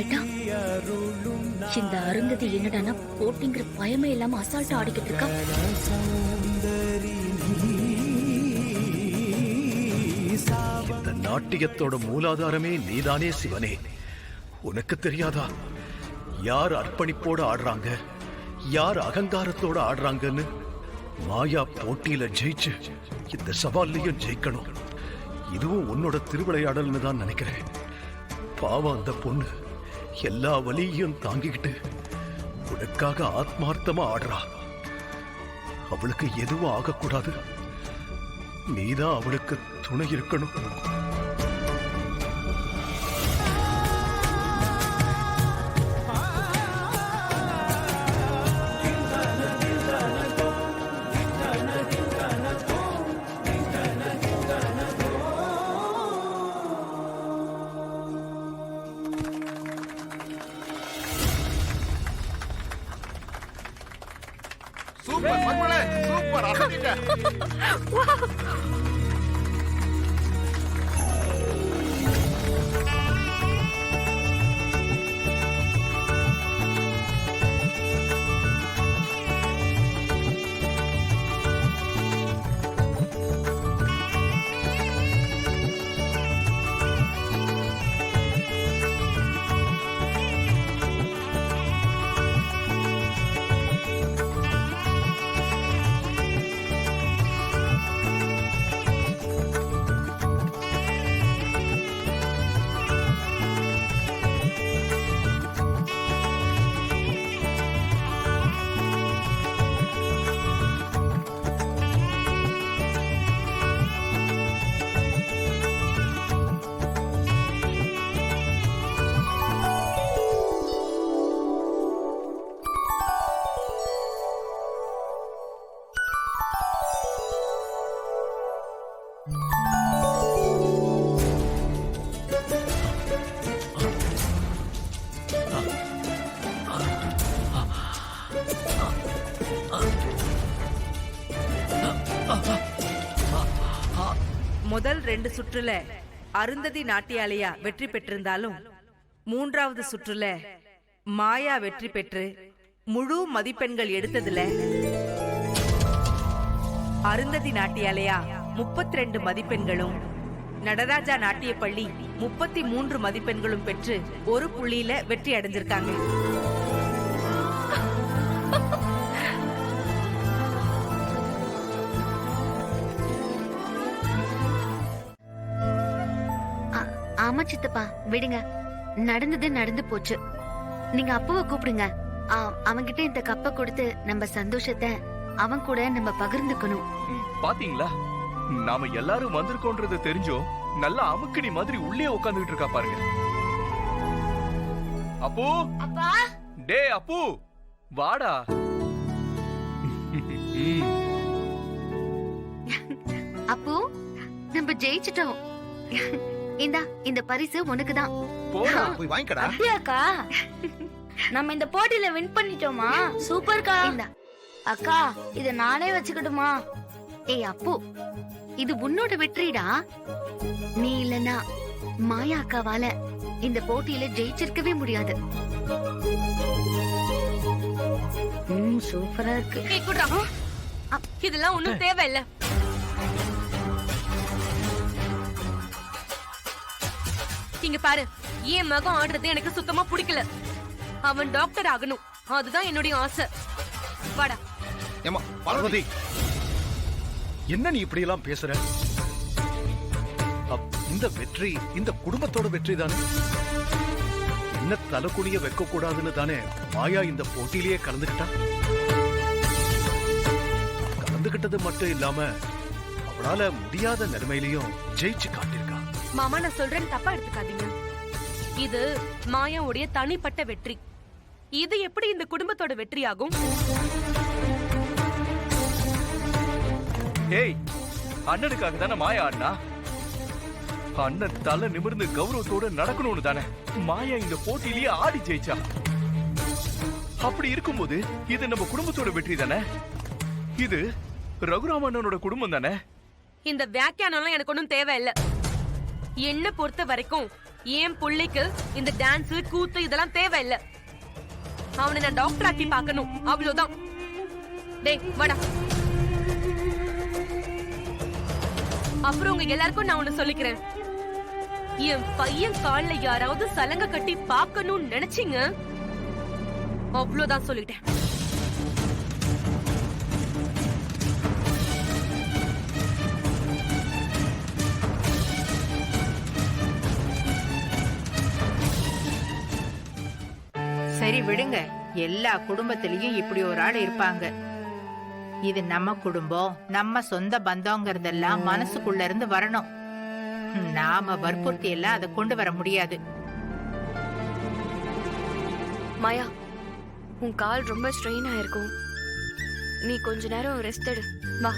ஆயிட்டான். இந்த அருந்ததி என்னடானா போட்டிங்கிற பயமே இல்லாம அசால்ட்டா ஆடிக்கிட்டு இருக்கா. இந்த நாட்டியத்தோட மூலாதாரமே நீதானே சிவனே. உனக்கு தெரியாதா யார் அர்ப்பணிப்போட ஆடுறாங்க, யார் அகங்காரத்தோட ஆடுறாங்கன்னு? மாயா போட்டியில ஜெயிச்சு இந்த சவால்லையும் ஜெயிக்கணும். இதுவும் உன்னோட திருவிளையாடல்னு தான் நினைக்கிறேன். பாவம் அந்த பொண்ணு எல்லா வலியையும் தாங்கிக்கிட்டு உனக்காக ஆத்மார்த்தமா ஆடுறா. அவளுக்கு எதுவும் ஆகக்கூடாது. நீதான் அவளுக்கு துணை இருக்கணும். சூப்பர் மர்மலே, சூப்பர் அசத்திட்ட. முதல் 2 சுற்றுல அருந்ததி நாட்டியாலயா வெற்றி பெற்றிருந்தாலும் 3வது சுற்றுல மாயா வெற்றி பெற்று முழு மதிப்பெண்கள் எடுத்ததுல அருந்ததி நாட்டியாலயா 32 மதிப்பெண்களும், நடராஜா நாட்டிய பள்ளி 33 மதிப்பெண்களும் பெற்று ஒரு புள்ளியில வெற்றி அடைஞ்சிருக்காங்க. ஆமா சித்தப்பா, விடுங்க. நடந்தது நடந்து போச்சு. நீங்க அப்பாவை கூப்பிடுங்க. அவன்கிட்ட இந்த கப்பை கொடுத்து நம்ம சந்தோஷத்தை அவன் கூட நம்ம பகிர்ந்துக்கணும். பாத்தீங்களா, நாம எல்லாரும் வந்திருக்கோன்றது தெரிஞ்சோம் நல்லா அமுக்கினி மாதிரி உள்ளே உட்கார்ந்துட்டு இருக்கா பாருங்க. அப்பு, அப்பா, டே அப்பு, வாடா. அப்பு, நம்ம ஜெயிச்சிட்டோம். இந்தா, இந்த பரிசு உனக்குதான். போடா, போய் வாங்கிக்கடா. அப்படியாக்கா, நம்ம இந்த போட்டியில வின் பண்ணிட்டோமா? சூப்பர்க்கா. இந்தா. அக்கா, இத நானே வச்சுக்கட்டுமா? ஏய் அப்பு, இது உன்னோட வெற்றிடா. நீ இல்லனா மாயா அக்காவால இந்த போட்டியில ஜெயிச்சிருக்கவே முடியாது. சூப்பரா இருக்கு. இதெல்லாம் ஒண்ணும் தேவையில்ல. இங்க பாரு, என் மகன் ஆடுறது எனக்கு சுத்தமா பிடிக்கல. அவன் டாக்டர் ஆகணும், அதுதான் என்னுடைய ஆசை. வாடா. ஏமா பார்வதி, என்ன நீ இப்படி எல்லாம் பேசுற? இந்த வெற்றி இந்த குடும்பத்தோட வெற்றி தானே. என்ன தலைக்குனிய வைக்க கூடாதுன்னு தானே மாயா இந்த போட்டியிலேயே கலந்துகிட்டது மட்டும் இல்லாம அவளால முடியாத நிலைமையிலையும் ஜெயிச்சு காட்டிருக்கா. மாமா, நான் சொல்றேன், தப்பா எடுத்துக்காதீங்க. இது மாயாவுடைய தனிப்பட்ட வெற்றி. இது எப்படி இந்த குடும்பத்தோட வெற்றி ஆகும்? ஏய், அண்ணனுக்காக தானே மாயா அண்ணா. அண்ணன் தலை நிமிர்ந்து கௌரவத்தோட நடக்கணும்னு தானே மாயா இந்த போட்டியிலேயே ஆடி ஜெயிச்சா. அப்படி இருக்கும்போது இது நம்ம குடும்பத்தோட வெற்றி தானே. இது ரகுராமண்ணனோட குடும்பம் தானே. இந்த வியாக்கியானம் எனக்கு ஒன்றும் தேவையில்லை. என்ன பொறுத்த வரைக்கும் என் புள்ளைக்கு இந்த டான்ஸ் கூத்து இதெல்லாம் தேவையில்ல. அவனை நான் டாக்டர் ஆக்கி பார்க்கணும், அவ்வளவுதான். டேய் வாடா. அப்புறம் உங்க எல்லாருக்கும் நான் ஒண்ணு சொல்லிக்கிறேன். என் பையன் கால்ல யாராவது சலங்க கட்டி பார்க்கணும்னு நினைச்சீங்க, அவ்வளவுதான் சொல்லிட்டேன். சரி விடுங்க, எல்லா குடும்பத்திலயும் இப்படி ஒரு ஆள் இருப்பாங்க. இது நம்ம குடும்பம், நம்ம சொந்த பந்தங்கிறதெல்லாம் மனசுக்குள்ள இருந்து வரணும். நாம வற்புறுத்தி எல்லாம் அதை கொண்டு வர முடியாது. மாயா, உன் கால் ரொம்ப ஸ்ட்ரெயின் ஆயிருக்கும். நீ கொஞ்ச நேரம் ரெஸ்ட் எடு. வா.